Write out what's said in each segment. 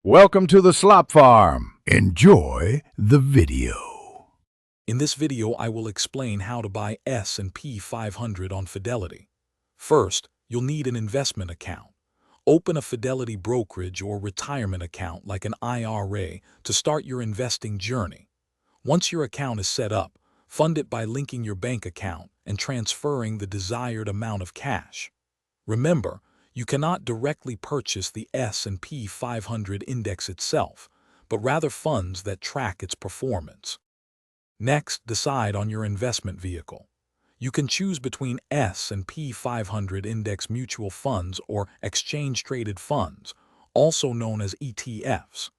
Welcome to the Slop Farm. Enjoy the video. In this video, I will explain how to buy S&P 500 on Fidelity. First, you'll need an investment account. Open a Fidelity brokerage or retirement account like an IRA to start your investing journey. Once your account is set up, fund it by linking your bank account and transferring the desired amount of cash. Remember, you cannot directly purchase the S&P 500 index itself, but rather funds that track its performance. Next, decide on your investment vehicle. You can choose between S&P 500 index mutual funds or exchange-traded funds, also known as ETFs.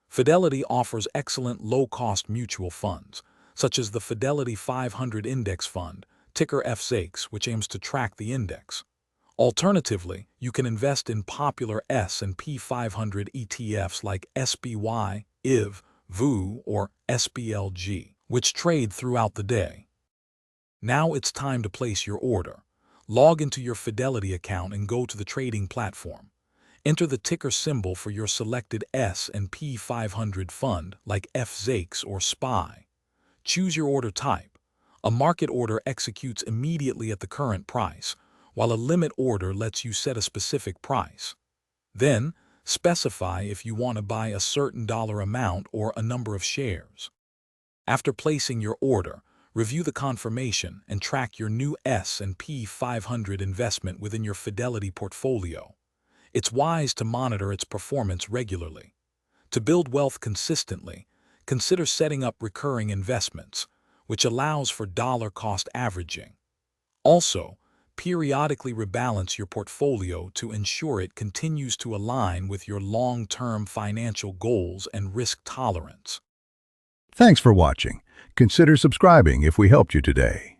Fidelity offers excellent low-cost mutual funds, such as the Fidelity 500 Index Fund, ticker FZAKES, which aims to track the index. Alternatively, you can invest in popular S&P 500 ETFs like SPY, IV, VU, or SPLG, which trade throughout the day. Now it's time to place your order. Log into your Fidelity account and go to the trading platform. Enter the ticker symbol for your selected S&P 500 fund like FZAKES or SPY. Choose your order type. A market order executes immediately at the current price, while a limit order lets you set a specific price. Then, specify if you want to buy a certain dollar amount or a number of shares. After placing your order, review the confirmation and track your new S&P 500 investment within your Fidelity portfolio. It's wise to monitor its performance regularly. To build wealth consistently, consider setting up recurring investments, which allows for dollar-cost averaging. Also, periodically rebalance your portfolio to ensure it continues to align with your long-term financial goals and risk tolerance. Thanks for watching. Consider subscribing if we helped you today.